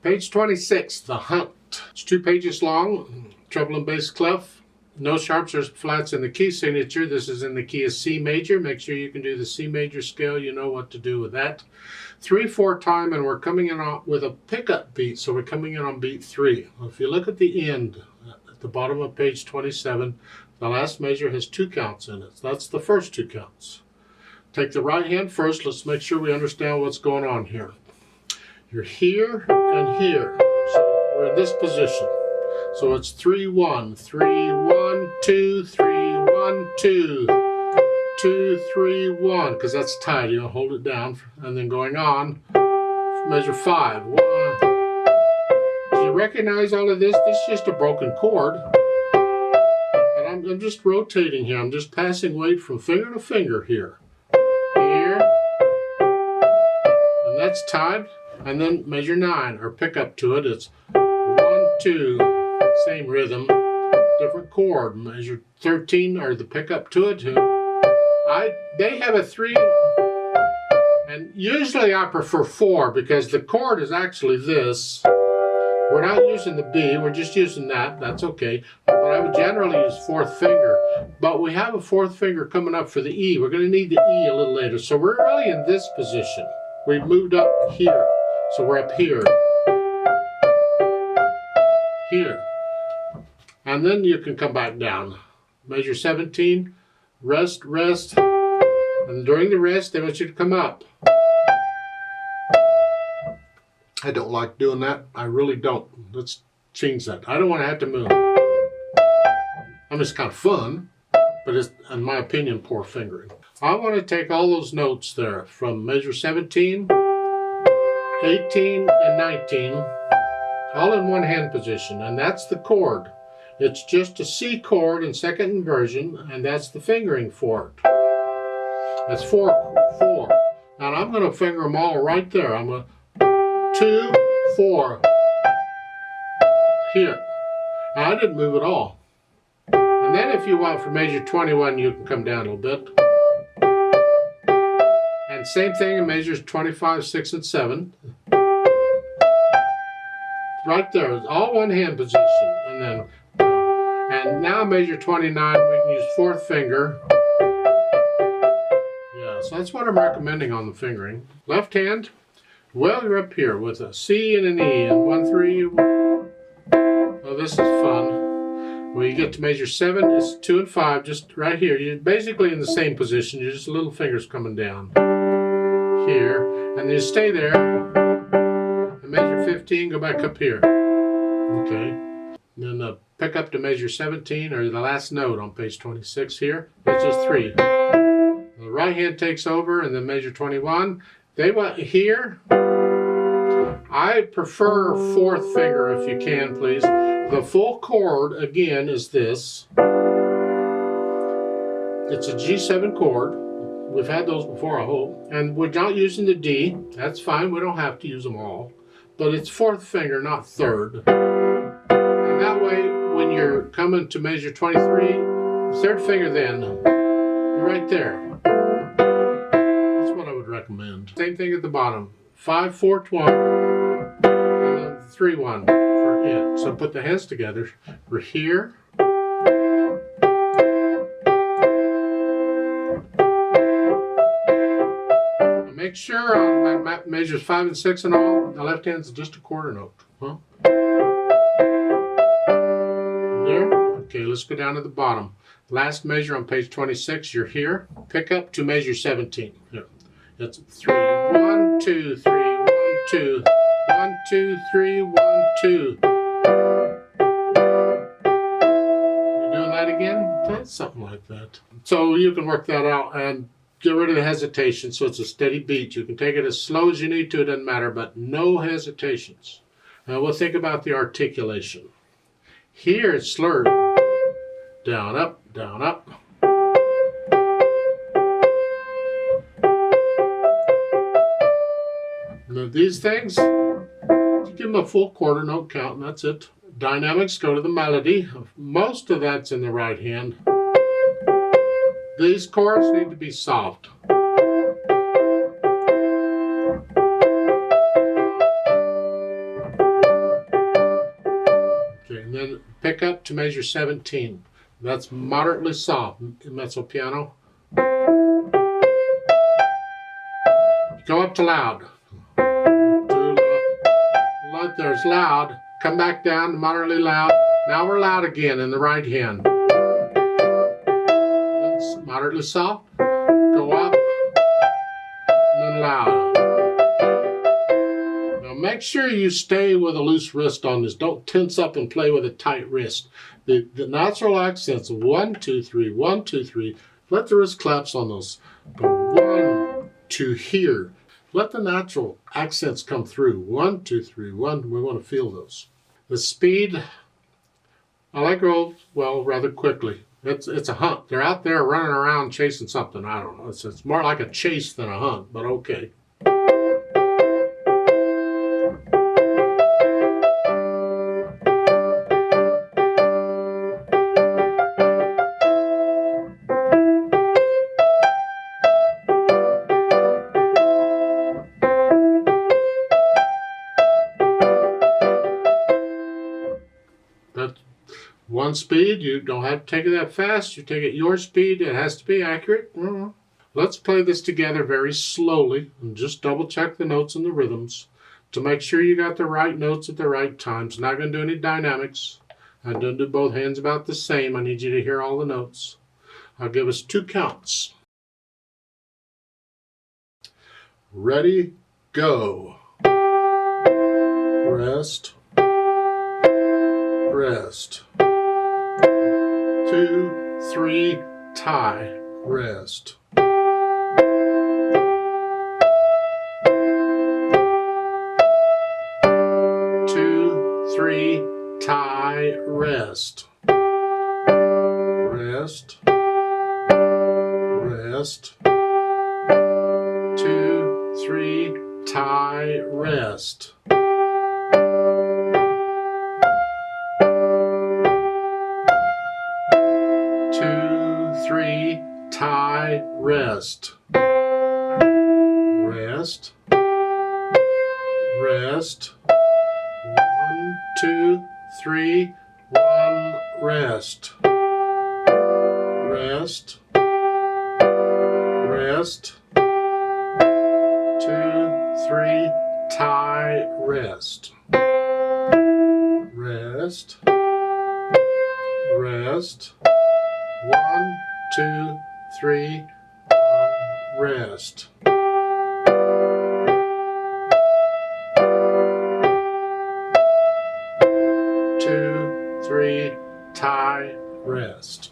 Page 26, The Hunt. It's 2 pages long, treble and bass clef. No sharps or flats in the key signature. This is in the key of C major. Make sure you can do the C major scale. You know what to do with that. 3/4 time, and we're coming in with a pickup beat, so we're coming in on beat 3. If you look at the end, at the bottom of page 27, the last measure has 2 counts in it. That's the first 2 counts. Take the right hand first. Let's make sure we understand what's going on here. You're here and here, so we're in this position. So it's 3-1, 3-1, 2, 3-1, 2, 2, 3-1, because that's tight. You'll hold it down, and then going on, measure 5, 1. Do you recognize all of this? This is just a broken chord, and I'm just rotating here. I'm just passing weight from finger to finger here, here, and that's tied. And then measure 9, or pick up to it. It's 1, 2. Same rhythm, different chord. Measure 13, or the pickup to it. They have a 3, and usually I prefer 4 because the chord is actually this. We're not using the B, we're just using that. That's okay. But I would generally use 4th finger. But we have a 4th finger coming up for the E. We're going to need the E a little later. So we're really in this position. We've moved up here, so we're up here. Here. And then you can come back down. Measure 17, rest, rest, and during the rest, they want you to come up. I don't like doing that. I really don't. Let's change that. I don't want to have to move. I mean, it's kind of fun, but it's, in my opinion, poor fingering. I want to take all those notes there from measure 17, 18, and 19, all in one hand position, and that's the chord. It's just a C chord in second inversion, and that's the fingering for it. That's 4, 4. And I'm going to finger them all right there. I'm going to 2, 4. Here. Now, I didn't move at all. And then if you want for measure 21, you can come down a little bit. And same thing in measures 25, 6, and 7. Right there. It's all one hand position. And now measure 29, we can use 4th finger. Yeah, so that's what I'm recommending on the fingering. Left hand, well, you're up here with a C and an E, and 1, 3. Oh, this is fun. When you get to measure 7, it's 2 and 5, just right here. You're basically in the same position, you're just little fingers coming down. Here, and then you stay there. And measure 15, go back up here. Okay. And then pick up to measure 17, or the last note on page 26 here. It's just 3. The right hand takes over, and then measure 21. They want here. I prefer 4th finger if you can, please. The full chord, again, is this. It's a G7 chord. We've had those before, I hope. And we're not using the D. That's fine. We don't have to use them all. But it's 4th finger, not 3rd. That way, when you're coming to measure 23, 3rd finger then, you're right there. That's what I would recommend. Same thing at the bottom. 5, 4, 1, and then 3, 1 for it. So put the hands together. We're here. And make sure on measures 5 and 6 and all, the left hand's just a quarter note. Huh? There. Okay, let's go down to the bottom. Last measure on page 26, you're here. Pick up to measure 17. Here. It's 3, 1, 2, 3, 1, 2. 1, 2, 3, 1, 2. You're doing that again? That's something like that. So you can work that out and get rid of the hesitation so it's a steady beat. You can take it as slow as you need to, it doesn't matter, but no hesitations. Now we'll think about the articulation. Here it's slurred. Down, up, down, up. Now these things, you give them a full quarter note count and that's it. Dynamics, go to the melody. Most of that's in the right hand. These chords need to be soft. Pick up to measure 17. That's moderately soft mezzo piano. Go up to loud. There's loud. Come back down to moderately loud. Now we're loud again in the right hand. That's moderately soft. Go up. And then loud. Now make sure you stay with a loose wrist on this. Don't tense up and play with a tight wrist. The natural accents of 1, 2, 3, 1, 2, 3. Let the wrist claps on those. Go 1, 2 here. Let the natural accents come through. 1, 2, 3, 1. We want to feel those. The speed, I like to go, well, rather quickly. It's a hunt. They're out there running around chasing something. I don't know. It's more like a chase than a hunt, but okay. That's one speed. You don't have to take it that fast. You take it your speed. It has to be accurate. Let's play this together very slowly and just double check the notes and the rhythms to make sure you got the right notes at the right times. Not going to do any dynamics. I'm going to do both hands about the same. I need you to hear all the notes. I'll give us 2 counts. Ready, go. Rest. Rest. 2, 3, tie, rest. 2, 3, tie, rest. Rest. Rest. 2, 3, tie, rest. 2, 3, tie, rest. Rest. Rest. 1, 2, 3, 1, rest. Rest. Rest. 2, 3, tie, rest. Rest. Rest. 1, 2, 3, 1, rest. 2, 3, tie, rest.